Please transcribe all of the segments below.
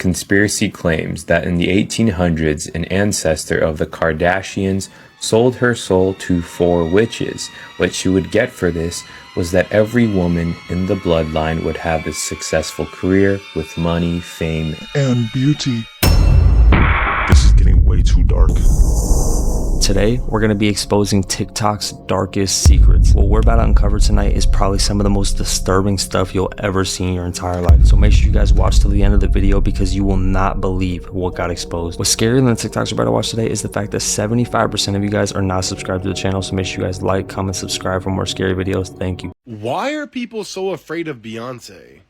Conspiracy claims that in the 1800s, an ancestor of the Kardashians sold her soul to 4 witches. What she would get for this was that every woman in the bloodline would have a successful career with money, fame, and beauty. This is getting way too dark. Today, we're going to be exposing TikTok's darkest secrets. What we're about to uncover tonight is probably some of the most disturbing stuff you'll ever see in your entire life. So make sure you guys watch till the end of the video because you will not believe what got exposed. What's scarier than the TikToks we're about to watch today is the fact that 75% of you guys are not subscribed to the channel. So make sure you guys like, comment, subscribe for more scary videos. Thank you. Why are people so afraid of Beyonce?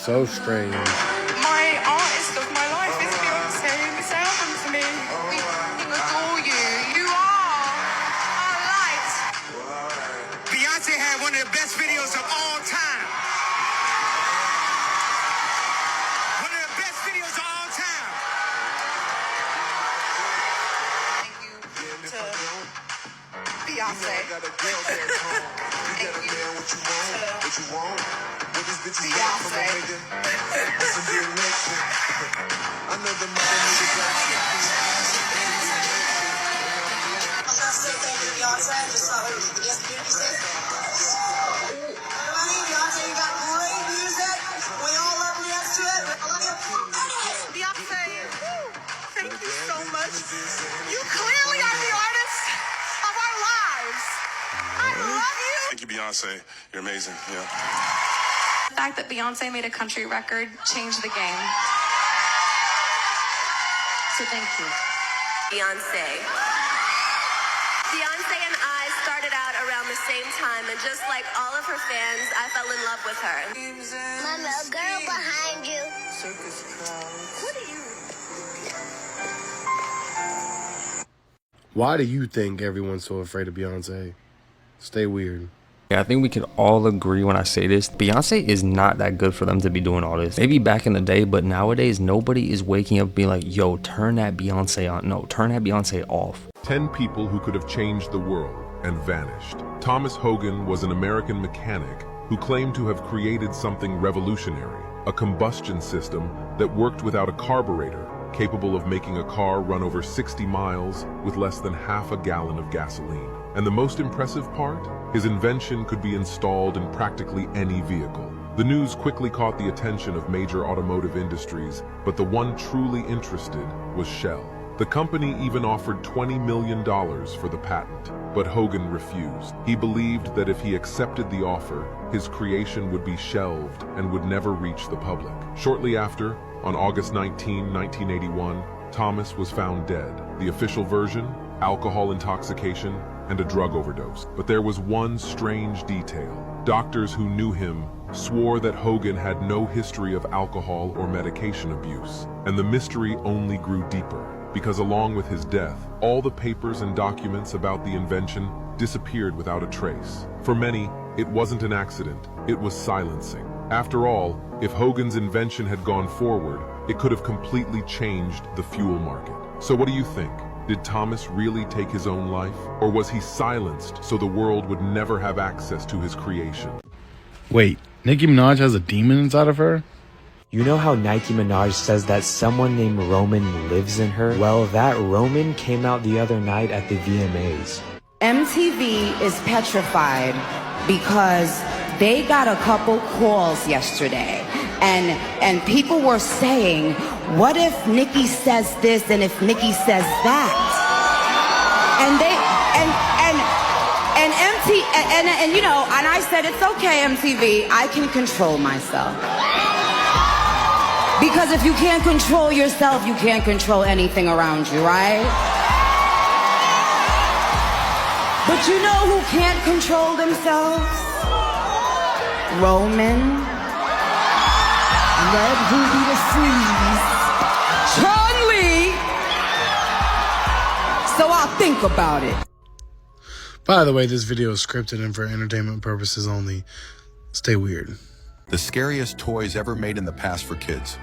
So strange. My artist of my life is Beyonce. This album to me. We adore you. You are our light. Beyonce had one of the best videos of all time. One of the best videos of all time. Thank you to Beyonce. Thank you to Beyonce. Thank you so much. You clearly are the artist of our lives. I love you. Thank you, Beyonce. You're amazing. Yeah. The fact that Beyonce made a country record changed the game. So thank you. Beyonce. Beyonce and I started out around the same time, and just like all of her fans, I fell in love with her. Mama, a girl behind you. What are you? Why do you think everyone's so afraid of Beyonce? Stay weird. Yeah, I think we can all agree when I say this. Beyonce is not that good for them to be doing all this. Maybe back in the day, but nowadays nobody is waking up being like, yo, turn that Beyonce on. No, turn that Beyonce off. 10 people who could have changed the world and vanished. Thomas Hogan was an American mechanic who claimed to have created something revolutionary, a combustion system that worked without a carburetor, capable of making a car run over 60 miles with less than half a gallon of gasoline. And the most impressive part? His invention could be installed in practically any vehicle. The news quickly caught the attention of major automotive industries, but the one truly interested was Shell. The company even offered $20 million for the patent, but Hogan refused. He believed that if he accepted the offer, his creation would be shelved and would never reach the public. Shortly after, on August 19, 1981, Thomas was found dead. The official version? Alcohol intoxication and a drug overdose. But there was one strange detail. Doctors who knew him swore that Hogan had no history of alcohol or medication abuse. And the mystery only grew deeper, because along with his death, all the papers and documents about the invention disappeared without a trace. For many, it wasn't an accident, it was silencing. After all, if Hogan's invention had gone forward, it could have completely changed the fuel market. So what do you think? Did Thomas really take his own life? Or was he silenced so the world would never have access to his creation? Wait, Nicki Minaj has a demon inside of her? You know how Nicki Minaj says that someone named Roman lives in her? Well, that Roman came out the other night at the VMAs. MTV is petrified because they got a couple calls yesterday and people were saying, what if Nicki says this and if Nicki says that? And you know, and I said, it's okay, MTV, I can control myself. Because if you can't control yourself, you can't control anything around you, right? But you know who can't control themselves? Roman. Red Ruby the Freeze. Chun-Li. So I'll think about it. By the way, this video is scripted and for entertainment purposes only. Stay weird. The scariest toys ever made in the past for kids.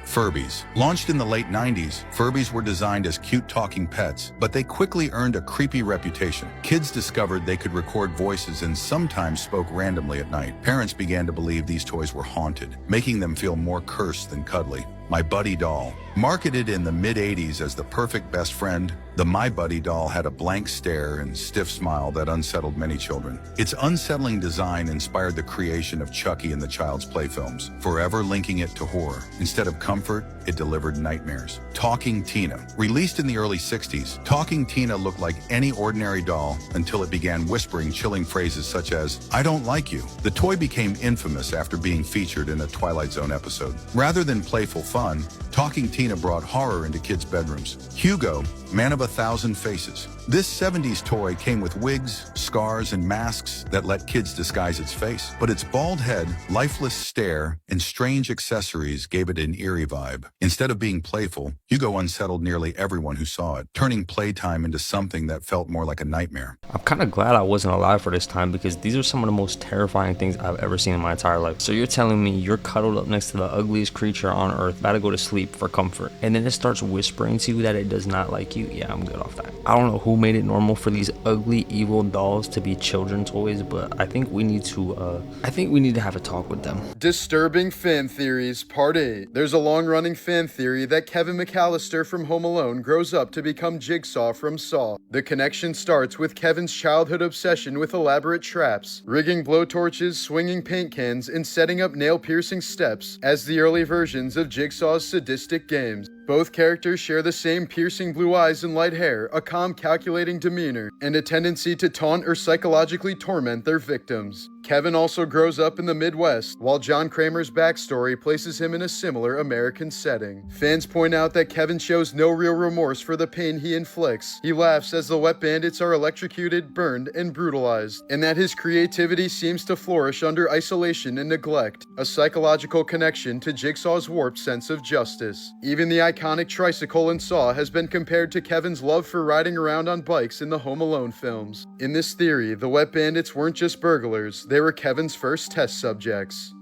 Furbies. Launched in the late 90s, Furbies were designed as cute talking pets, but they quickly earned a creepy reputation. Kids discovered they could record voices and sometimes spoke randomly at night. Parents began to believe these toys were haunted, making them feel more cursed than cuddly. My Buddy doll. Marketed in the mid-80s as the perfect best friend, the My Buddy doll had a blank stare and stiff smile that unsettled many children. Its unsettling design inspired the creation of Chucky and the Child's Play films, forever linking it to horror. Instead of comfort, it delivered nightmares. Talking Tina. Released in the early 60s, Talking Tina looked like any ordinary doll until it began whispering chilling phrases such as, "I don't like you." The toy became infamous after being featured in a Twilight Zone episode. Rather than playful fun, Talking Tina brought horror into kids' bedrooms. Hugo, Man of a Thousand Faces. This 70s toy came with wigs, scars, and masks that let kids disguise its face. But its bald head, lifeless stare, and strange accessories gave it an eerie vibe. Instead of being playful, Hugo unsettled nearly everyone who saw it, turning playtime into something that felt more like a nightmare. I'm kind of glad I wasn't alive for this time because these are some of the most terrifying things I've ever seen in my entire life. So you're telling me you're cuddled up next to the ugliest creature on earth, about to go to sleep for comfort, and then it starts whispering to you that it does not like you? Yeah, I'm good off that. I don't know who made it normal for these ugly, evil dolls to be children toys, but I think we need to have a talk with them. Disturbing fan theories, part 8. There's a long-running fan theory that Kevin McAllister from Home Alone grows up to become Jigsaw from Saw. The connection starts with Kevin's childhood obsession with elaborate traps, rigging blowtorches, swinging paint cans, and setting up nail-piercing steps as the early versions of Jigsaw's sadistic games. Both characters share the same piercing blue eyes and light hair, a calm, calculating demeanor, and a tendency to taunt or psychologically torment their victims. Kevin also grows up in the Midwest, while John Kramer's backstory places him in a similar American setting. Fans point out that Kevin shows no real remorse for the pain he inflicts. He laughs as the wet bandits are electrocuted, burned, and brutalized, and that his creativity seems to flourish under isolation and neglect, a psychological connection to Jigsaw's warped sense of justice. Even the iconic tricycle in Saw has been compared to Kevin's love for riding around on bikes in the Home Alone films. In this theory, the wet bandits weren't just burglars, they were Kevin's first test subjects.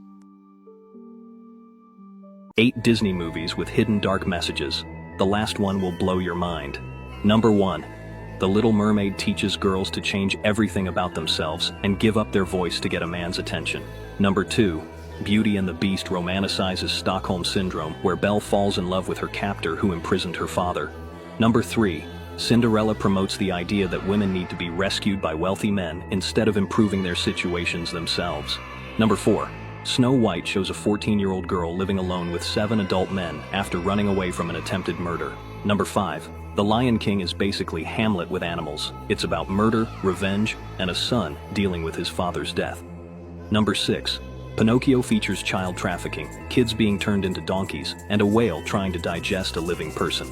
8 Disney movies with hidden dark messages. The last one will blow your mind. Number 1. The Little Mermaid teaches girls to change everything about themselves and give up their voice to get a man's attention. Number 2. Beauty and the Beast romanticizes Stockholm Syndrome, where Belle falls in love with her captor who imprisoned her father. Number 3. Cinderella promotes the idea that women need to be rescued by wealthy men instead of improving their situations themselves. Number 4. Snow White shows a 14-year-old girl living alone with 7 adult men after running away from an attempted murder. Number 5. The Lion King is basically Hamlet with animals. It's about murder, revenge, and a son dealing with his father's death. Number 6. Pinocchio features child trafficking, kids being turned into donkeys, and a whale trying to digest a living person.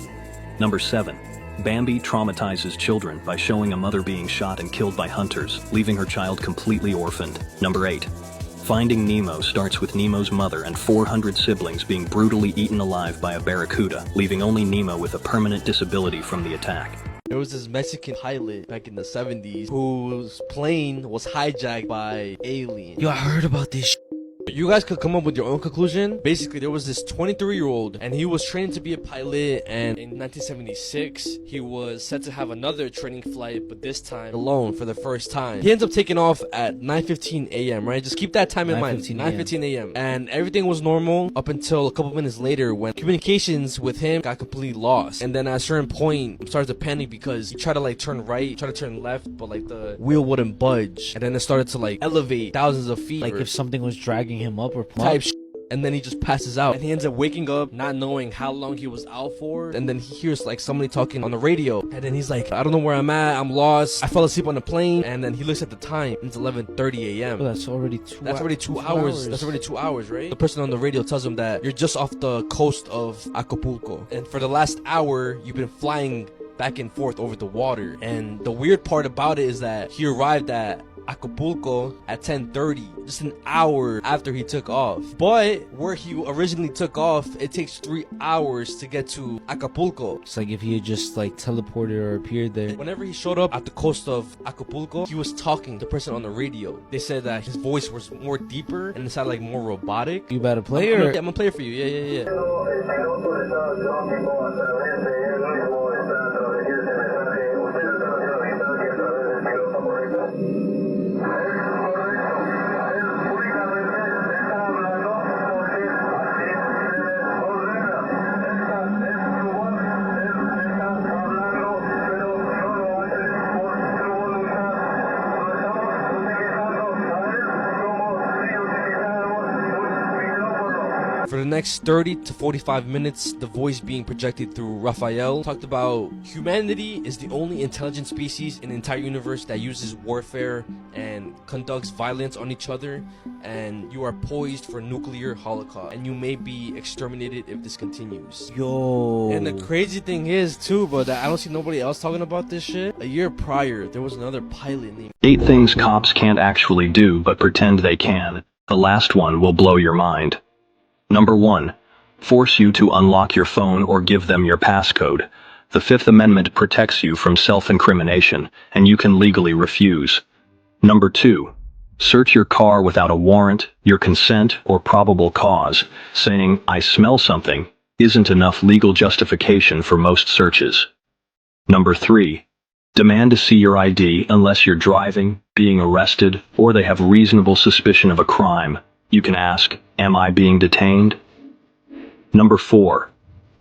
Number 7. Bambi traumatizes children by showing a mother being shot and killed by hunters, leaving her child completely orphaned. Number 8. Finding Nemo starts with Nemo's mother and 400 siblings being brutally eaten alive by a barracuda, leaving only Nemo with a permanent disability from the attack. There was this Mexican pilot back in the 70s whose plane was hijacked by aliens. Yo, I heard about this shit. You guys could come up with your own conclusion. Basically, there was this 23-year-old and he was trained to be a pilot, and in 1976 he was set to have another training flight, but this time alone for the first time. He ends up taking off at 9:15 a.m. right? Just keep that time in mind. 9:15 a.m. And everything was normal up until a couple minutes later when communications with him got completely lost. And then at a certain point he started to panic because he tried to like turn right, tried to turn left, but like the wheel wouldn't budge. And then it started to like elevate thousands of feet. Like if something was dragging him up or type shit. And then he just passes out, and he ends up waking up not knowing how long he was out for. And then he hears like somebody talking on the radio, and then he's like, I don't know where I'm at, I'm lost, I fell asleep on the plane. And then he looks at the time, it's 11:30 a.m. Oh, that's already 2 hours. That's already 2 hours, right? The person on the radio tells him that you're just off the coast of Acapulco, and for the last hour you've been flying back and forth over the water. And the weird part about it is that he arrived at Acapulco at 10:30, just an hour after he took off. But where he originally took off, it takes 3 hours to get to Acapulco. It's like if he had just like teleported or appeared there. Whenever he showed up at the coast of Acapulco, he was talking to the person on the radio. They said that his voice was more deeper and it sounded like more robotic. You about to play I'm or? gonna play it for you. Yeah. For the next 30 to 45 minutes, the voice being projected through Raphael talked about humanity is the only intelligent species in the entire universe that uses warfare and conducts violence on each other, and you are poised for nuclear holocaust, and you may be exterminated if this continues. Yo. And the crazy thing is, too, but I don't see nobody else talking about this shit. A year prior, there was another pilot named 8 things cops can't actually do but pretend they can. The last one will blow your mind. Number 1. Force you to unlock your phone or give them your passcode. The Fifth Amendment protects you from self-incrimination, and you can legally refuse. Number 2. Search your car without a warrant, your consent, or probable cause. Saying, "I smell something," isn't enough legal justification for most searches. Number 3. Demand to see your ID unless you're driving, being arrested, or they have reasonable suspicion of a crime. You can ask, "Am I being detained?" Number 4.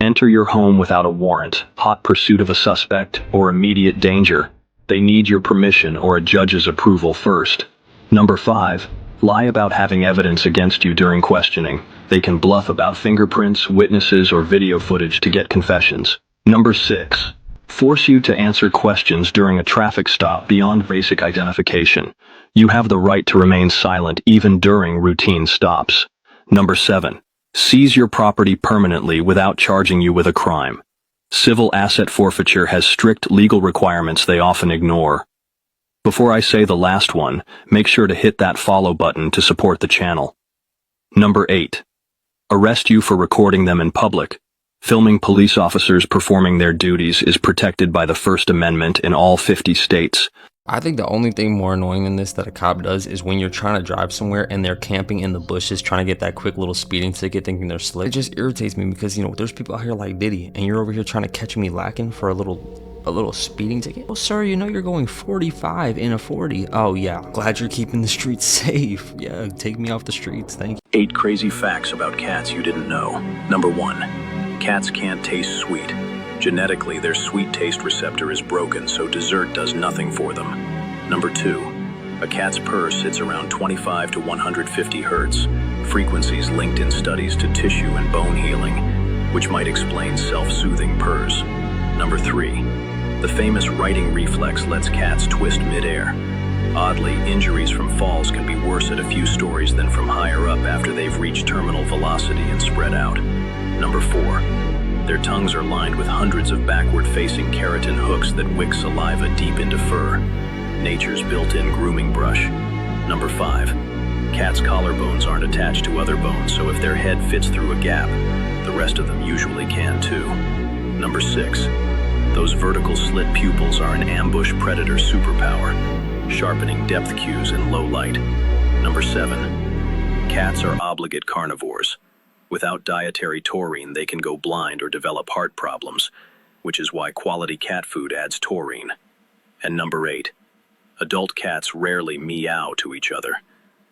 Enter your home without a warrant, hot pursuit of a suspect, or immediate danger. They need your permission or a judge's approval first. Number 5. Lie about having evidence against you during questioning. They can bluff about fingerprints, witnesses, or video footage to get confessions. Number 6. Force you to answer questions during a traffic stop beyond basic identification. You have the right to remain silent even during routine stops. Number 7. Seize your property permanently without charging you with a crime. Civil asset forfeiture has strict legal requirements they often ignore. Before I say the last one, make sure to hit that follow button to support the channel. Number 8. Arrest you for recording them in public. Filming police officers performing their duties is protected by the First Amendment in all 50 states. I think the only thing more annoying than this that a cop does is when you're trying to drive somewhere and they're camping in the bushes trying to get that quick little speeding ticket thinking they're slick. It just irritates me because, you know, there's people out here like Diddy and you're over here trying to catch me lacking for a little speeding ticket. Oh, sir, you know you're going 45 in a 40. Oh, yeah. Glad you're keeping the streets safe. Yeah, take me off the streets. Thank you. 8 crazy facts about cats you didn't know. Number 1. Cats can't taste sweet. Genetically, their sweet taste receptor is broken, so dessert does nothing for them. Number 2. A cat's purr sits around 25 to 150 hertz, frequencies linked in studies to tissue and bone healing, which might explain self-soothing purrs. Number 3. The famous writing reflex lets cats twist midair. Oddly, injuries from falls can be worse at a few stories than from higher up after they've reached terminal velocity and spread out. Number 4. Their tongues are lined with hundreds of backward-facing keratin hooks that wick saliva deep into fur. Nature's built-in grooming brush. Number 5. Cats' collarbones aren't attached to other bones, so if their head fits through a gap, the rest of them usually can too. Number 6. Those vertical slit pupils are an ambush predator superpower, sharpening depth cues in low light. Number 7. Cats are obligate carnivores. Without dietary taurine, they can go blind or develop heart problems, which is why quality cat food adds taurine. And number 8. Adult cats rarely meow to each other.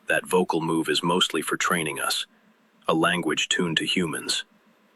That vocal move is mostly for training us, a language tuned to humans.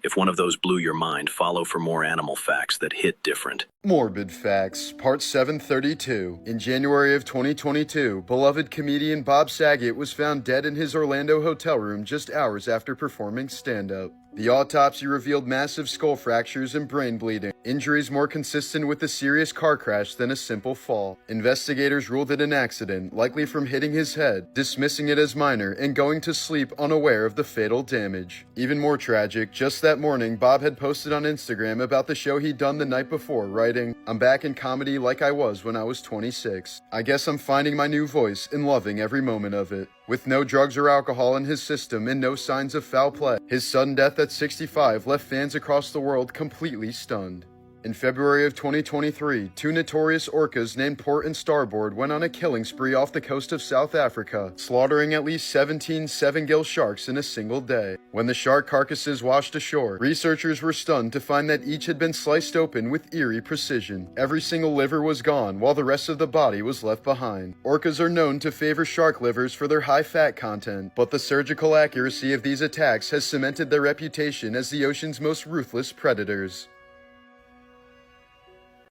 If one of those blew your mind, follow for more animal facts that hit different. Morbid Facts, Part 732. In January of 2022, beloved comedian Bob Saget was found dead in his Orlando hotel room just hours after performing stand-up. The autopsy revealed massive skull fractures and brain bleeding. Injuries more consistent with a serious car crash than a simple fall. Investigators ruled it an accident, likely from hitting his head, dismissing it as minor and going to sleep unaware of the fatal damage. Even more tragic, just that morning, Bob had posted on Instagram about the show he'd done the night before, writing, "I'm back in comedy like I was when I was 26. I guess I'm finding my new voice and loving every moment of it." With no drugs or alcohol in his system and no signs of foul play, his sudden death at 65 left fans across the world completely stunned. In February of 2023, two notorious orcas named Port and Starboard went on a killing spree off the coast of South Africa, slaughtering at least 17 seven-gill sharks in a single day. When the shark carcasses washed ashore, researchers were stunned to find that each had been sliced open with eerie precision. Every single liver was gone, while the rest of the body was left behind. Orcas are known to favor shark livers for their high fat content, but the surgical accuracy of these attacks has cemented their reputation as the ocean's most ruthless predators.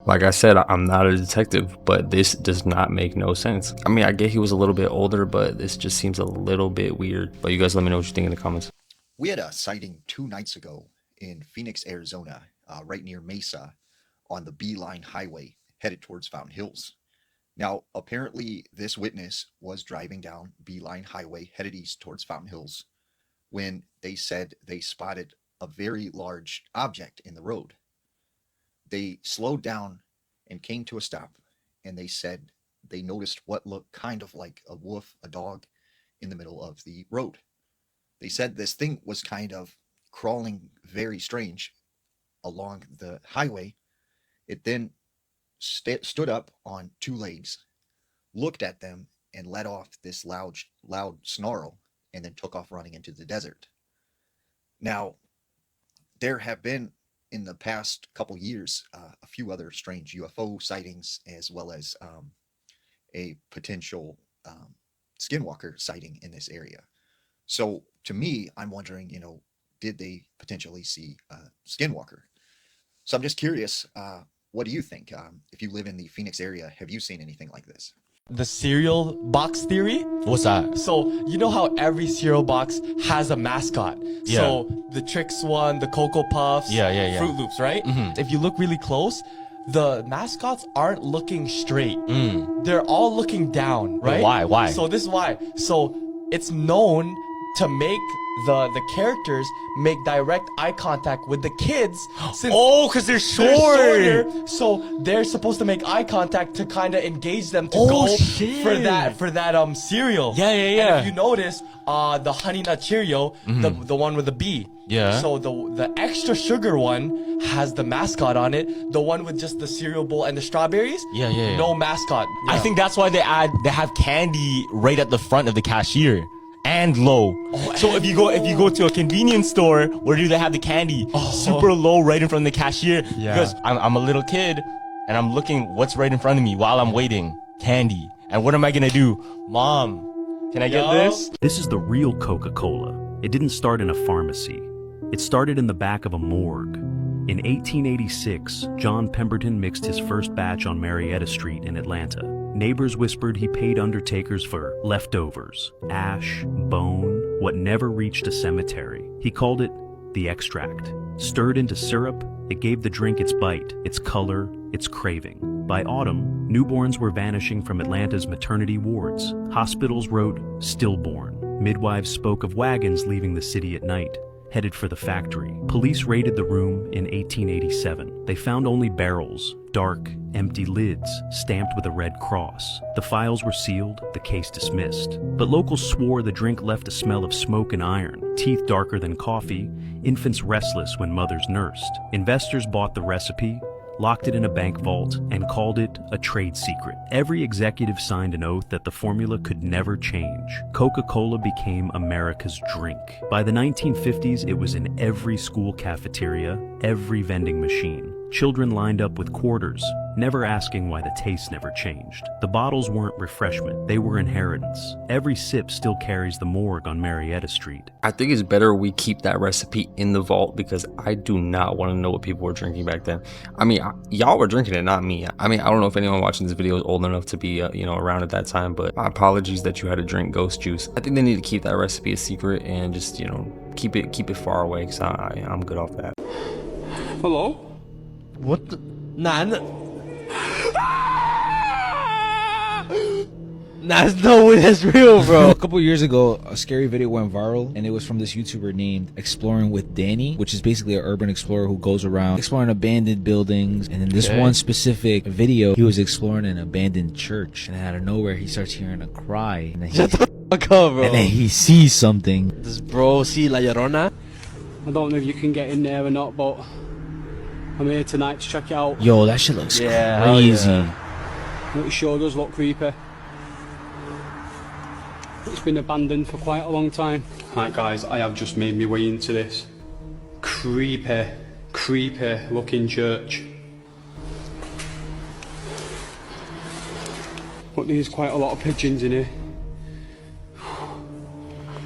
Like I said, I'm not a detective, but this does not make no sense. I mean, I get he was a little bit older, but this just seems a little bit weird. But you guys let me know what you think in the comments. We had a sighting 2 nights ago in Phoenix, Arizona, right near Mesa on the Beeline Highway headed towards Fountain Hills. Now, apparently this witness was driving down Beeline Highway headed east towards Fountain Hills when they said they spotted a very large object in the road. They slowed down and came to a stop, and they said they noticed what looked kind of like a wolf, a dog, in the middle of the road. They said this thing was kind of crawling very strange along the highway. It then stood up on 2 legs, looked at them, and let off this loud snarl, and then took off running into the desert. Now, there have been in the past couple years, a few other strange UFO sightings, as well as a potential skinwalker sighting in this area. So to me, I'm wondering, did they potentially see a skinwalker? So I'm just curious, what do you think? If you live in the Phoenix area, have you seen anything like this? The cereal box theory? What's that? So, you know how every cereal box has a mascot? Yeah. So, the Trix one, the Cocoa Puffs, Yeah. Fruit Loops, right? Mhm. If you look really close, the mascots aren't looking straight. They're all looking down, right? Why? So, this is why. So, it's known to make the characters make direct eye contact with the kids since because they're shorter, so they're supposed to make eye contact to kind of engage them to go for that cereal. Yeah. And if you notice, the Honey Nut Cheerio, the one with the B. Yeah. So the extra sugar one has the mascot on it. The one with just the cereal bowl and the strawberries. Yeah. No mascot. I Yeah. think that's why they have candy right at the front of the cashier. And low. So if you go to a convenience store, where do they have the candy? Super low right in front of the cashier. Yeah. Because I'm a little kid and I'm looking what's right in front of me while I'm waiting. Candy. And what am I gonna do? Mom, can I get this? This is the real Coca-Cola. It didn't start in a pharmacy. It started in the back of a morgue. In 1886, John Pemberton mixed his first batch on Marietta Street in Atlanta. Neighbors whispered he paid undertakers for leftovers, ash, bone, what never reached a cemetery. He called it the extract. Stirred into syrup, it gave the drink its bite, its color, its craving. By autumn, newborns were vanishing from Atlanta's maternity wards. Hospitals wrote stillborn. Midwives spoke of wagons leaving the city at night, headed for the factory. Police raided the room in 1887. They found only barrels, dark, empty lids, stamped with a red cross. The files were sealed, the case dismissed. But locals swore the drink left a smell of smoke and iron, teeth darker than coffee, infants restless when mothers nursed. Investors bought the recipe, locked it in a bank vault, and called it a trade secret. Every executive signed an oath that the formula could never change. Coca-Cola became America's drink. By the 1950s, it was in every school cafeteria, every vending machine. Children lined up with quarters, never asking why the taste never changed. The bottles weren't refreshment, they were inheritance. Every sip still carries the morgue on Marietta Street. I think it's better we keep that recipe in the vault because I do not want to know what people were drinking back then. I mean, y'all were drinking it, not me. I mean, I don't know if anyone watching this video is old enough to be, around at that time, but my apologies that you had to drink ghost juice. I think they need to keep that recipe a secret and just, keep it far away because I'm good off that. Hello? What the? Nah, there's no way that's real, bro. A couple years ago, a scary video went viral, and it was from this YouTuber named Exploring with Danny, which is basically an urban explorer who goes around exploring abandoned buildings. And in this one specific video, he was exploring an abandoned church, and out of nowhere, he starts hearing a cry. And then Shut the fuck up, bro. And then he sees something. Does bro see La Llorona? I don't know if you can get in there or not, but I'm here tonight to check it out. Yo, that shit looks crazy. Yeah. It sure does look creepy. It's been abandoned for quite a long time. Right guys, I have just made my way into this creepy looking church. But there's quite a lot of pigeons in here.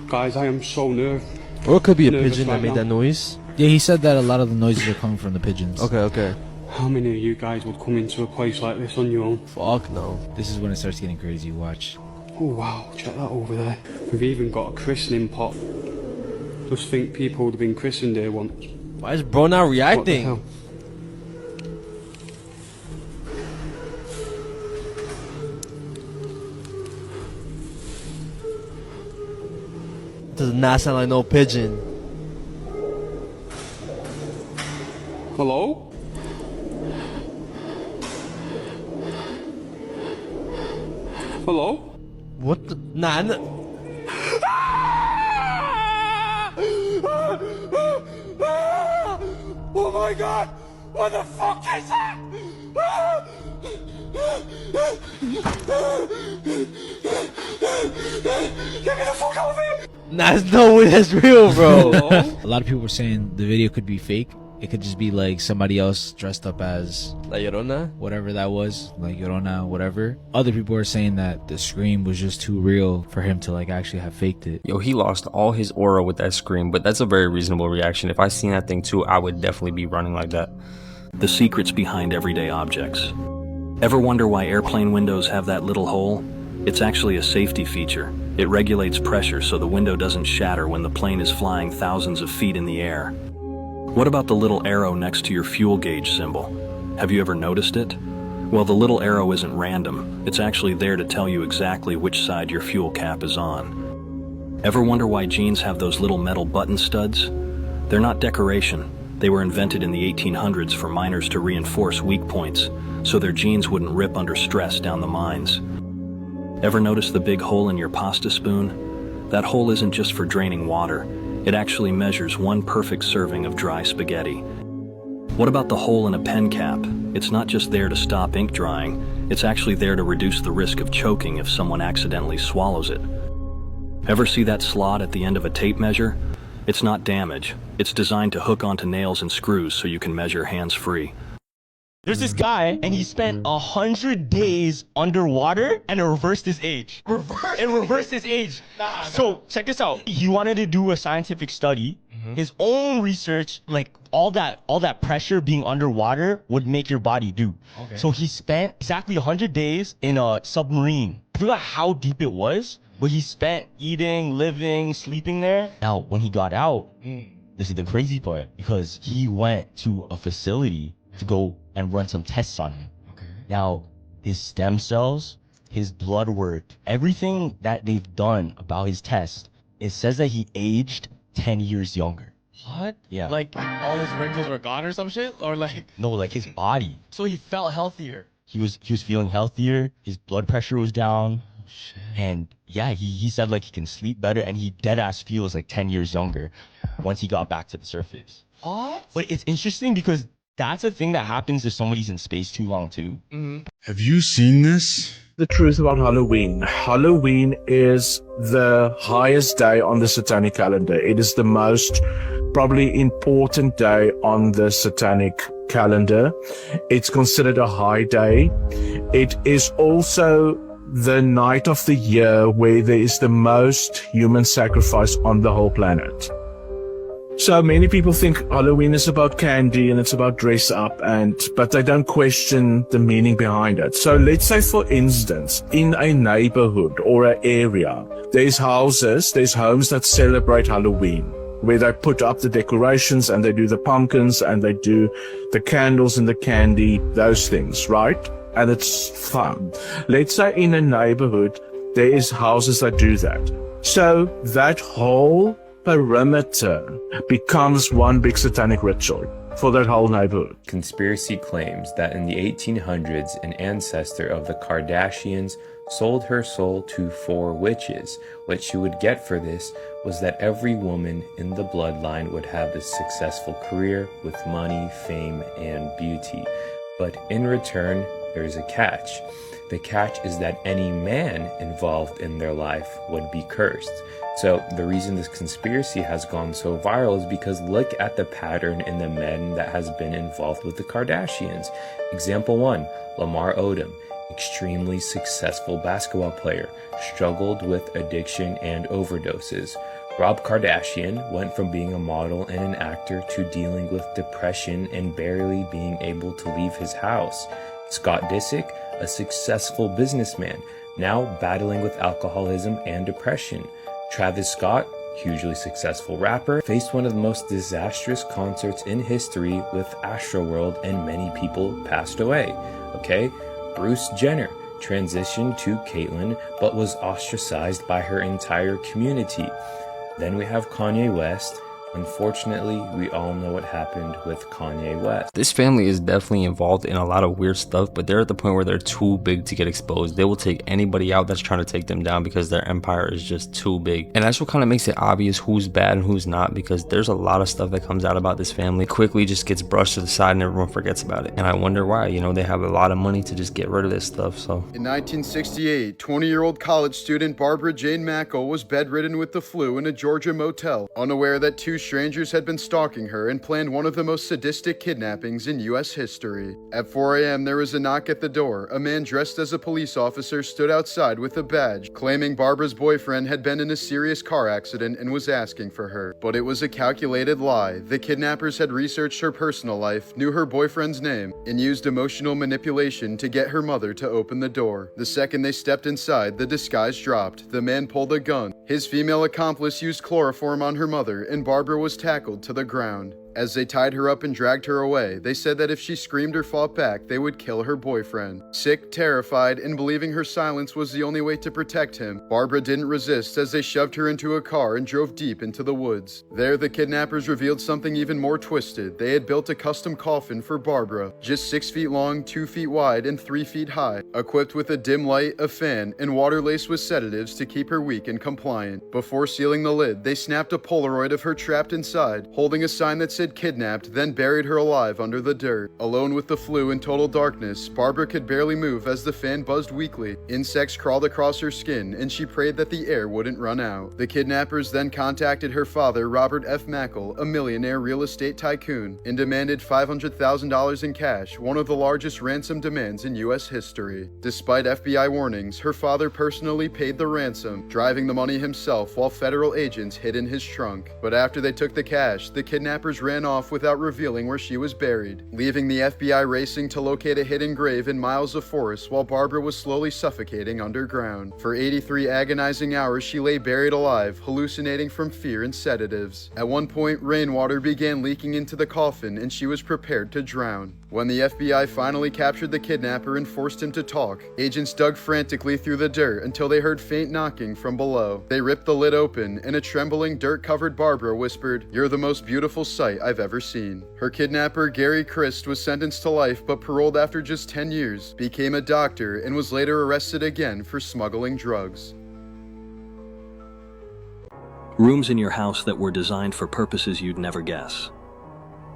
Guys, I am so nervous. Or it could be a pigeon that made that noise. Yeah, he said that a lot of the noises are coming from the pigeons. Okay. How many of you guys would come into a place like this on your own? Fuck no. This is when it starts getting crazy, watch. Oh wow, check that over there. We've even got a christening pot. Just think people would have been christened here once. Why is bro not reacting? What the hell? Does not sound like no pigeon. Hello? Hello? What the? Nah. Oh my god! What the fuck is that? Get me the fuck out of here! Nah, there's no way that's real, bro. A lot of people were saying the video could be fake. It could just be like somebody else dressed up as La Llorona, whatever that was, like Llorona, whatever. Other people are saying that the scream was just too real for him to like actually have faked it. Yo, he lost all his aura with that scream, but that's a very reasonable reaction. If I seen that thing too, I would definitely be running like that. The secrets behind everyday objects. Ever wonder why airplane windows have that little hole? It's actually a safety feature. It regulates pressure so the window doesn't shatter when the plane is flying thousands of feet in the air. What about the little arrow next to your fuel gauge symbol? Have you ever noticed it? Well, the little arrow isn't random. It's actually there to tell you exactly which side your fuel cap is on. Ever wonder why jeans have those little metal button studs? They're not decoration. They were invented in the 1800s for miners to reinforce weak points, so their jeans wouldn't rip under stress down the mines. Ever notice the big hole in your pasta spoon? That hole isn't just for draining water. It actually measures one perfect serving of dry spaghetti. What about the hole in a pen cap? It's not just there to stop ink drying, it's actually there to reduce the risk of choking if someone accidentally swallows it. Ever see that slot at the end of a tape measure? It's not damage. It's designed to hook onto nails and screws so you can measure hands-free. There's this guy, and he spent 100 days underwater, and it reversed his age. It reversed his age. So check this out. He wanted to do a scientific study. His own research, like all that pressure being underwater would make your body do. Okay. So he spent exactly 100 days in a submarine. I forgot how deep it was, but he spent eating, living, sleeping there. Now, when he got out, this is the crazy part, because he went to a facility to go and run some tests on him. Okay. Now, his stem cells, his blood work, everything that they've done about his test, it says that he aged 10 years younger. What? Yeah. Like all his wrinkles were gone or some shit? Or like... No, like his body. So he felt healthier. He was feeling healthier, his blood pressure was down. Oh, shit. And yeah, he said like he can sleep better, and he dead ass feels like 10 years younger once he got back to the surface. What? But it's interesting because that's a thing that happens if somebody's in space too long too. Have you seen this? The truth about Halloween. Halloween is the highest day on the satanic calendar. It is the most probably important day on the satanic calendar. It's considered a high day. It is also the night of the year where there is the most human sacrifice on the whole planet. So many people think Halloween is about candy and it's about dress up, but they don't question the meaning behind it. So let's say, for instance, in a neighborhood or an area, there's homes that celebrate Halloween. where they put up the decorations and they do the pumpkins and they do the candles and the candy, those things, right? And it's fun. Let's say in a neighborhood, there is houses that do that. So that whole perimeter becomes one big satanic ritual for that whole neighborhood. Conspiracy claims that in the 1800s, an ancestor of the Kardashians sold her soul to 4 witches. What she would get for this was that every woman in the bloodline would have a successful career with money, fame, and beauty. But in return, there's a catch. The catch is that any man involved in their life would be cursed. So the reason this conspiracy has gone so viral is because look at the pattern in the men that has been involved with the Kardashians. Example 1, Lamar Odom, extremely successful basketball player, struggled with addiction and overdoses. Rob Kardashian went from being a model and an actor to dealing with depression and barely being able to leave his house. Scott Disick, a successful businessman, now battling with alcoholism and depression. Travis Scott, hugely successful rapper, faced one of the most disastrous concerts in history with Astroworld and many people passed away. Okay? Bruce Jenner transitioned to Caitlyn but was ostracized by her entire community. Then we have Kanye West. Unfortunately, we all know what happened with Kanye West. This family is definitely involved in a lot of weird stuff, but they're at the point where they're too big to get exposed. They will take anybody out that's trying to take them down because their empire is just too big. And that's what kind of makes it obvious who's bad and who's not, because there's a lot of stuff that comes out about this family quickly just gets brushed to the side and everyone forgets about it. And I wonder why. You know, they have a lot of money to just get rid of this stuff. So in 1968, 20-year-old college student Barbara Jane Mackle was bedridden with the flu in a Georgia motel, unaware that 2 strangers had been stalking her and planned one of the most sadistic kidnappings in U.S. history. At 4 a.m., there was a knock at the door. A man dressed as a police officer stood outside with a badge, claiming Barbara's boyfriend had been in a serious car accident and was asking for her. But it was a calculated lie. The kidnappers had researched her personal life, knew her boyfriend's name, and used emotional manipulation to get her mother to open the door. The second they stepped inside, the disguise dropped. The man pulled a gun. His female accomplice used chloroform on her mother, and Barbara was tackled to the ground. As they tied her up and dragged her away, they said that if she screamed or fought back, they would kill her boyfriend. Sick, terrified, and believing her silence was the only way to protect him, Barbara didn't resist as they shoved her into a car and drove deep into the woods. There, the kidnappers revealed something even more twisted. They had built a custom coffin for Barbara, just 6 feet long, 2 feet wide, and 3 feet high, equipped with a dim light, a fan, and water laced with sedatives to keep her weak and compliant. Before sealing the lid, they snapped a Polaroid of her trapped inside, holding a sign that said kidnapped, then buried her alive under the dirt. Alone with the flu and total darkness, Barbara could barely move as the fan buzzed weakly. Insects crawled across her skin, and she prayed that the air wouldn't run out. The kidnappers then contacted her father, Robert F. Mackle, a millionaire real estate tycoon, and demanded $500,000 in cash, one of the largest ransom demands in U.S. history. Despite FBI warnings, her father personally paid the ransom, driving the money himself while federal agents hid in his trunk. But after they took the cash, the kidnappers ran off without revealing where she was buried, leaving the FBI racing to locate a hidden grave in miles of forest while Barbara was slowly suffocating underground. For 83 agonizing hours, she lay buried alive, hallucinating from fear and sedatives. At one point, rainwater began leaking into the coffin and she was prepared to drown. When the FBI finally captured the kidnapper and forced him to talk, agents dug frantically through the dirt until they heard faint knocking from below. They ripped the lid open, and a trembling, dirt-covered Barbara whispered, "You're the most beautiful sight I've ever seen." Her kidnapper, Gary Christ, was sentenced to life but paroled after just 10 years, became a doctor, and was later arrested again for smuggling drugs. Rooms in your house that were designed for purposes you'd never guess.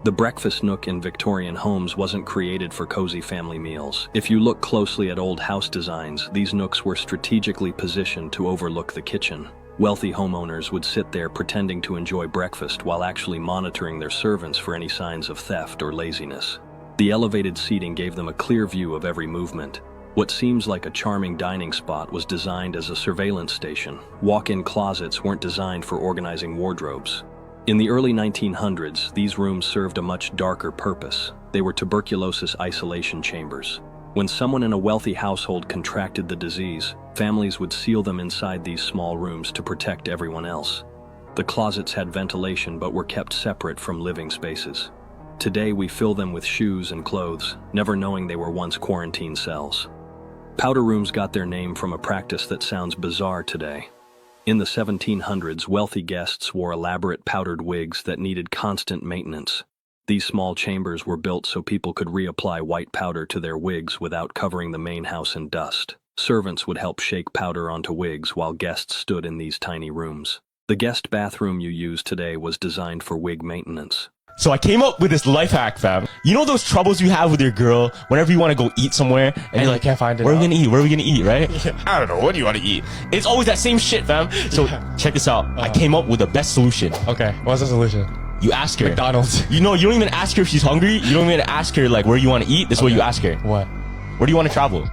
The breakfast nook in Victorian homes wasn't created for cozy family meals. If you look closely at old house designs, these nooks were strategically positioned to overlook the kitchen. Wealthy homeowners would sit there pretending to enjoy breakfast while actually monitoring their servants for any signs of theft or laziness. The elevated seating gave them a clear view of every movement. What seems like a charming dining spot was designed as a surveillance station. Walk-in closets weren't designed for organizing wardrobes. In the early 1900s, these rooms served a much darker purpose. They were tuberculosis isolation chambers. When someone in a wealthy household contracted the disease, families would seal them inside these small rooms to protect everyone else. The closets had ventilation but were kept separate from living spaces. Today we fill them with shoes and clothes, never knowing they were once quarantine cells. Powder rooms got their name from a practice that sounds bizarre today. In the 1700s, wealthy guests wore elaborate powdered wigs that needed constant maintenance. These small chambers were built so people could reapply white powder to their wigs without covering the main house in dust. Servants would help shake powder onto wigs while guests stood in these tiny rooms. The guest bathroom you use today was designed for wig maintenance. So I came up with this life hack, fam. You know those troubles you have with your girl whenever you want to go eat somewhere and you're like, can't find it. Where are we gonna eat? Where are we gonna eat, right? Yeah. I don't know. What do you want to eat? It's always that same shit, fam. So check this out. I came up with the best solution. Okay, what's the solution? You ask her. McDonald's. You know, you don't even ask her if she's hungry. You don't even ask her like where you want to eat. This is what you ask her. What? Where do you want to travel?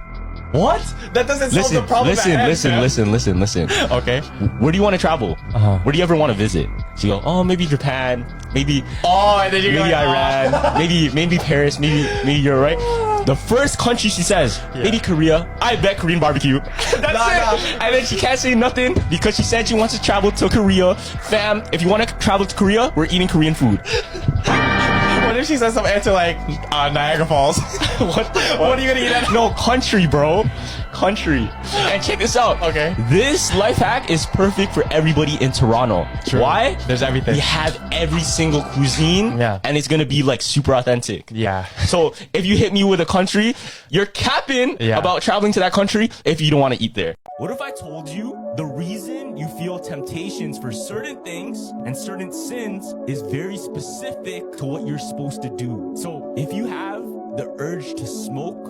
What? That doesn't solve the problem. Listen. Okay. Where do you want to travel? Where do you ever want to visit? So you go, oh, maybe Japan, maybe and then maybe Iran, maybe Paris, maybe you're right. The first country she says, maybe Korea. I bet Korean barbecue. That's it. And then she can't say nothing because she said she wants to travel to Korea. Fam, if you want to travel to Korea, we're eating Korean food. What if she says some answer like Niagara Falls? What are you gonna eat at? No, country, bro. Country. And check this out. Okay. This life hack is perfect for everybody in Toronto. True. Why? There's everything. We have every single cuisine. Yeah. And it's gonna be like super authentic. Yeah. So if you hit me with a country, you're capping about traveling to that country if you don't want to eat there. What if I told you the reason you feel temptations for certain things and certain sins is very specific to what you're supposed to do? So if you have the urge to smoke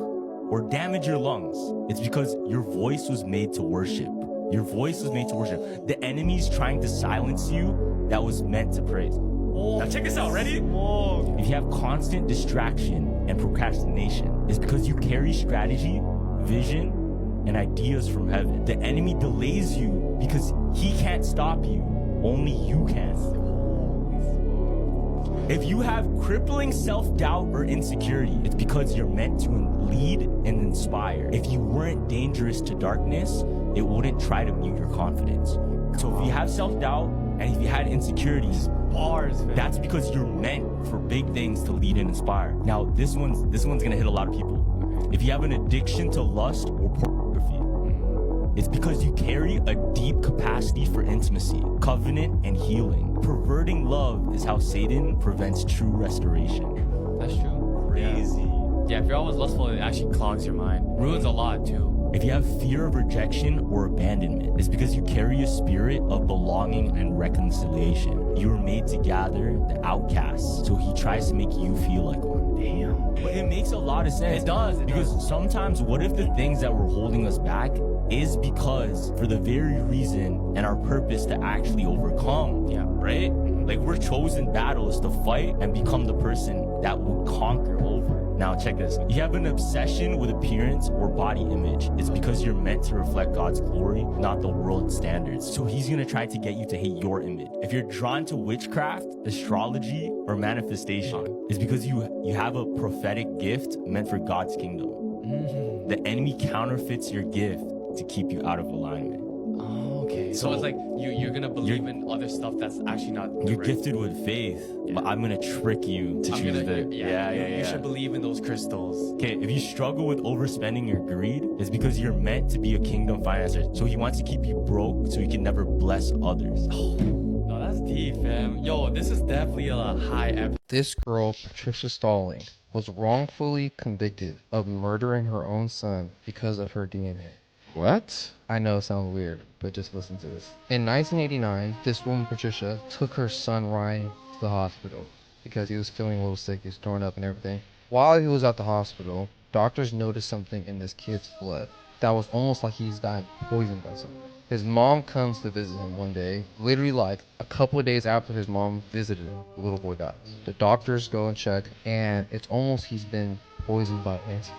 or damage your lungs, it's because your voice was made to worship. Your voice was made to worship. The enemy's trying to silence you that was meant to praise. Now check this out, ready? If you have constant distraction and procrastination, it's because you carry strategy, vision, and ideas from heaven. The enemy delays you because he can't stop you. Only you can. If you have crippling self-doubt or insecurity, it's because you're meant to lead and inspire. If you weren't dangerous to darkness, it wouldn't try to mute your confidence. So if you have self-doubt and if you had insecurities, that's because you're meant for big things to lead and inspire. Now, this one's gonna hit a lot of people. If you have an addiction to lust or pornography, it's because you carry a deep capacity for intimacy, covenant, and healing. Perverting love is how Satan prevents true restoration. That's true. Crazy. Yeah, if you're always lustful, it actually clogs your mind. Ruins a lot, too. If you have fear of rejection or abandonment, it's because you carry a spirit of belonging and reconciliation. You were made to gather the outcasts, so he tries to make you feel like one. Damn. But it makes a lot of sense. It does. Because sometimes, what if the things that were holding us back is because for the very reason and our purpose to actually overcome, right? Like we're chosen battles to fight and become the person that will conquer over. Now check this. You have an obsession with appearance or body image. It's because you're meant to reflect God's glory, not the world's standards. So he's gonna try to get you to hate your image. If you're drawn to witchcraft, astrology, or manifestation, it's because you have a prophetic gift meant for God's kingdom. The enemy counterfeits your gift to keep you out of alignment. Okay. So it's like you're gonna believe in other stuff that's actually not. You're gifted with faith, but I'm gonna trick you to choose the. You should believe in those crystals. Okay, if you struggle with overspending your greed, it's because you're meant to be a kingdom financer. So he wants to keep you broke so he can never bless others. No, that's deep, fam. Yo, this is definitely a high episode. This girl, Patricia Stalling, was wrongfully convicted of murdering her own son because of her DNA. What? I know it sounds weird, but just listen to this. In 1989, this woman, Patricia, took her son Ryan to the hospital because he was feeling a little sick, he was throwing up and everything. While he was at the hospital, doctors noticed something in this kid's blood that was almost like he's died poisoned by something. His mom comes to visit him one day, literally like a couple of days after his mom visited him, the little boy dies. The doctors go and check, and it's almost he's been poisoned by antifreeze.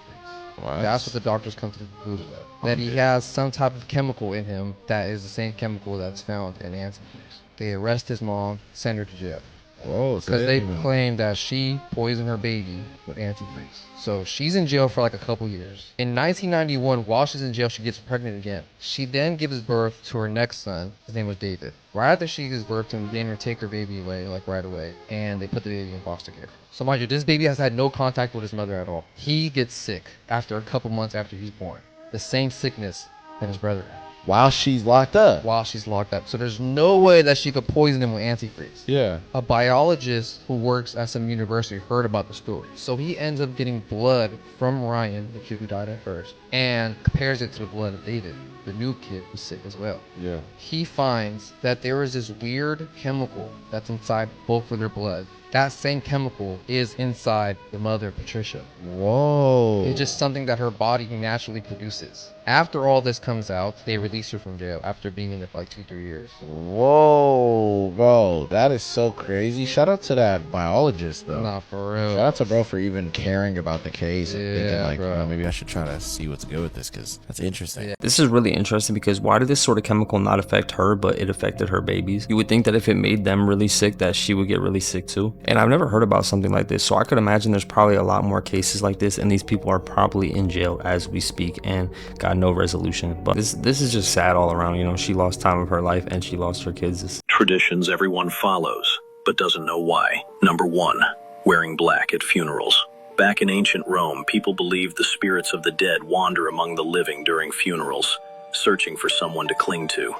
What? That's what the doctors come to the conclusion of. That he has some type of chemical in him that is the same chemical that's found in antifreeze. They arrest his mom, send her to jail. Whoa, because they claim that she poisoned her baby with antifreeze. So she's in jail for like a couple years. In 1991, while she's in jail, she gets pregnant again. She then gives birth to her next son. His name was David. Right after she gives birth to him, they take her baby away, like right away, and they put the baby in foster care. So mind you, this baby has had no contact with his mother at all. He gets sick after a couple months after he's born. The same sickness that his brother had. While she's locked up. While she's locked up. So there's no way that she could poison him with antifreeze. Yeah. A biologist who works at some university heard about the story. So he ends up getting blood from Ryan, the kid who died at first, and compares it to the blood of David, the new kid who's sick as well. Yeah. He finds that there is this weird chemical that's inside both of their blood. That same chemical is inside the mother, Patricia. Whoa. It's just something that her body naturally produces. After all this comes out, they release her from jail after being in it for like 2-3 years. Whoa, bro. That is so crazy. Shout out to that biologist, though. Nah, for real. Shout out to bro for even caring about the case and thinking like, bro. oh, maybe I should try to see what's good with this because that's interesting. Yeah. This is really interesting because why did this sort of chemical not affect her, but it affected her babies? You would think that if it made them really sick, that she would get really sick too. And I've never heard about something like this, so I could imagine there's probably a lot more cases like this, and these people are probably in jail as we speak and got no resolution. But this is just sad all around. You know, she lost time of her life and she lost her kids. Traditions everyone follows, but doesn't know why. Number 1, wearing black at funerals. Back in ancient Rome, people believed the spirits of the dead wander among the living during funerals, searching for someone to cling to.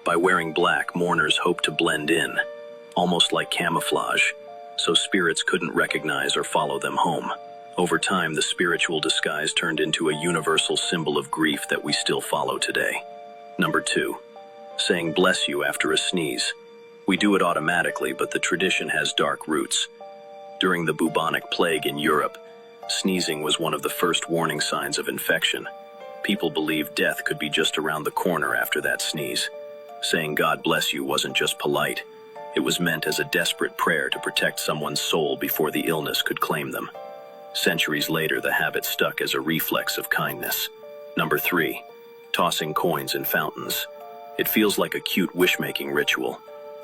By wearing black, mourners hoped to blend in, almost like camouflage, so spirits couldn't recognize or follow them home. Over time, the spiritual disguise turned into a universal symbol of grief that we still follow today. Number 2, saying bless you after a sneeze. We do it automatically, but the tradition has dark roots. During the bubonic plague in Europe, sneezing was one of the first warning signs of infection. People believed death could be just around the corner after that sneeze. Saying God bless you wasn't just polite. It was meant as a desperate prayer to protect someone's soul before the illness could claim them. Centuries later, the habit stuck as a reflex of kindness. Number 3, tossing coins in fountains. It feels like a cute wish-making ritual,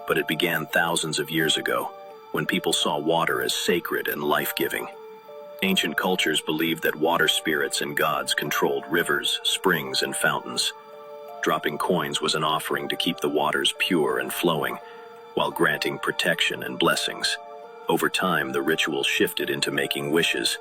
but it began thousands of years ago, when people saw water as sacred and life-giving. Ancient cultures believed that water spirits and gods controlled rivers, springs, and fountains. Dropping coins was an offering to keep the waters pure and flowing, while granting protection and blessings. Over time, the ritual shifted into making wishes,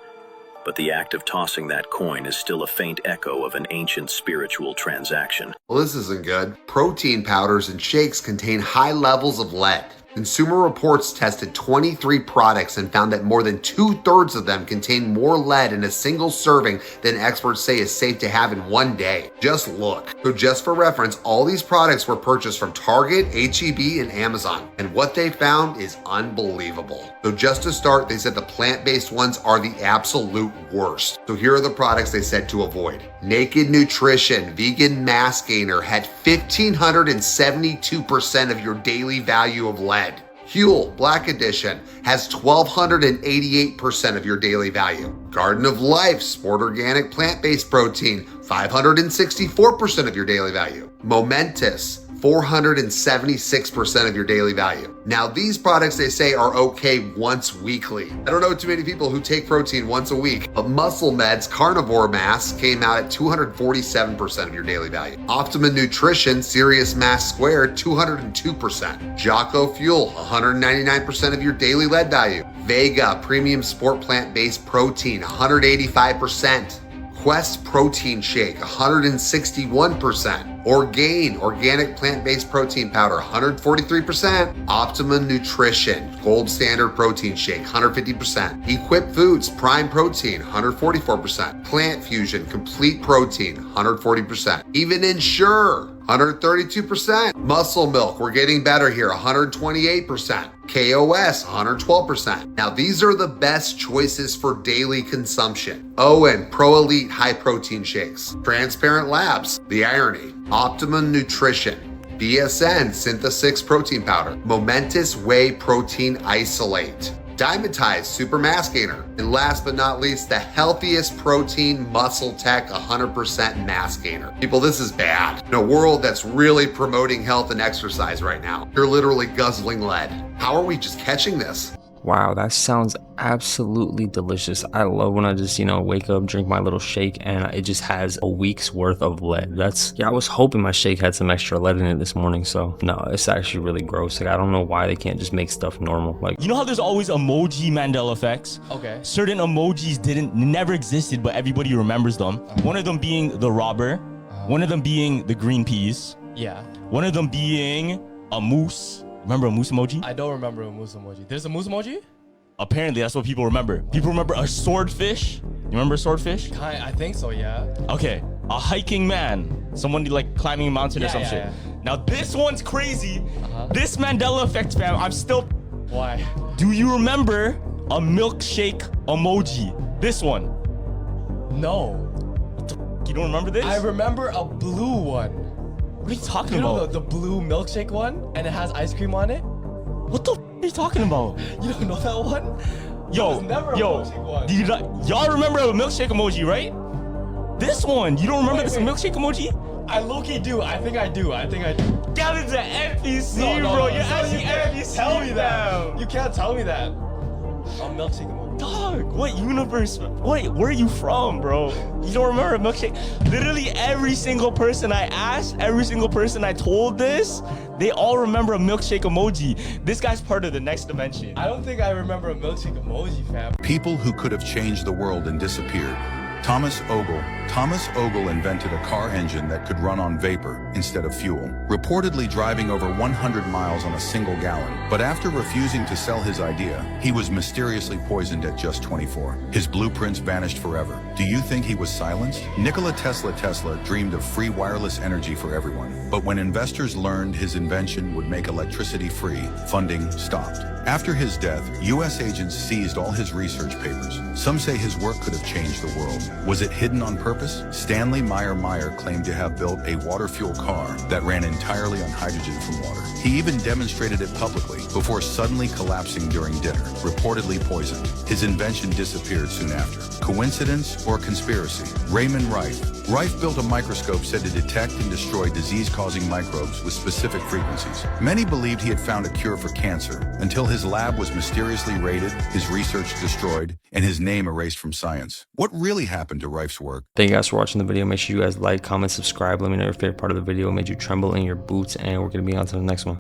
but the act of tossing that coin is still a faint echo of an ancient spiritual transaction. Well, this isn't good. Protein powders and shakes contain high levels of lead. Consumer Reports tested 23 products and found that more than 2/3 of them contain more lead in a single serving than experts say is safe to have in one day. Just look. So just for reference, all these products were purchased from Target, H-E-B, and Amazon. And what they found is unbelievable. So just to start, they said the plant-based ones are the absolute worst. So here are the products they said to avoid. Naked Nutrition Vegan Mass Gainer had 1,572% of your daily value of lead. Huel Black Edition has 1,288% of your daily value. Garden of Life Sport Organic Plant-Based Protein, 564% of your daily value. Momentous, 476% of your daily value. Now, these products they say are okay once weekly. I don't know too many people who take protein once a week, but Muscle Med's Carnivore Mass came out at 247% of your daily value. Optima Nutrition Serious Mass Squared, 202%. Jocko Fuel, 199% of your daily lead value. Vega Premium Sport Plant-Based Protein, 185%. Quest Protein Shake, 161%. Orgain Organic Plant-Based Protein Powder, 143%. Optima Nutrition Gold Standard Protein Shake, 150%. Equip Foods Prime Protein, 144%. Plant Fusion Complete Protein, 140%. Even Ensure, 132%. Muscle Milk, we're getting better here, 128%. KOS, 112%. Now these are the best choices for daily consumption. Owen Pro Elite High Protein Shakes. Transparent Labs, The Irony. Optima Nutrition. BSN Synthesix Protein Powder. Momentous Whey Protein Isolate. Diamantized super mass gainer. And last but not least, the healthiest protein muscle tech 100% mass gainer. People, this is bad. In a world that's really promoting health and exercise right now, you're literally guzzling lead. How are we just catching this? Wow, that sounds absolutely delicious. I love when I just, wake up, drink my little shake, and it just has a week's worth of lead. I was hoping my shake had some extra lead in it this morning, so no, it's actually really gross. Like, I don't know why they can't just make stuff normal. Like, you know how there's always emoji Mandela effects? Okay. Certain emojis never existed, but everybody remembers them. One of them being the robber, one of them being the green peas. Yeah. One of them being a moose. Remember a moose emoji? I don't remember a moose emoji. There's a moose emoji? Apparently, that's what people remember. People remember a swordfish. You remember a swordfish? I think so, yeah. Okay. A hiking man. Someone like climbing a mountain or some shit. Yeah. Now, this one's crazy. This Mandela effect, fam, I'm still... Why? Do you remember a milkshake emoji? This one. No. What the f? You don't remember this? I remember a blue one. What are you talking You know about? the blue milkshake one? And it has ice cream on it? What the f are you talking about? You don't know that one? Yo, never a milkshake one. Y'all remember a milkshake emoji, right? This one. You don't remember this milkshake emoji? I low-key do. I think I do. That is an NPC, No, bro. no, You're so asking you can't NPC. tell me that. fam. You can't tell me that. A milkshake emoji. Dog, what universe? Wait, where are you from, bro? You don't remember a milkshake? Literally every single person I asked, every single person I told this, they all remember a milkshake emoji. This guy's part of the next dimension. I don't think I remember a milkshake emoji, fam. People who could have changed the world and disappeared. Thomas Ogle invented a car engine that could run on vapor instead of fuel, reportedly driving over 100 miles on a single gallon. But after refusing to sell his idea, he was mysteriously poisoned at just 24. His blueprints vanished forever. Do you think he was silenced? Nikola Tesla dreamed of free wireless energy for everyone. But when investors learned his invention would make electricity free, funding stopped. After his death, U.S. agents seized all his research papers. Some say his work could have changed the world. Was it hidden on purpose? Stanley Meyer claimed to have built a water-fueled car that ran entirely on hydrogen from water. He even demonstrated it publicly before suddenly collapsing during dinner, reportedly poisoned. His invention disappeared soon after. Coincidence or conspiracy? Raymond Rife. Rife built a microscope said to detect and destroy disease-causing microbes with specific frequencies. Many believed he had found a cure for cancer until his lab was mysteriously raided, his research destroyed, and his name erased from science. What really happened to Rife's work? Thank you guys for watching the video. Make sure you guys like, comment, subscribe. Let me know your favorite part of the video made you tremble in your boots, and we're going to be on to the next one.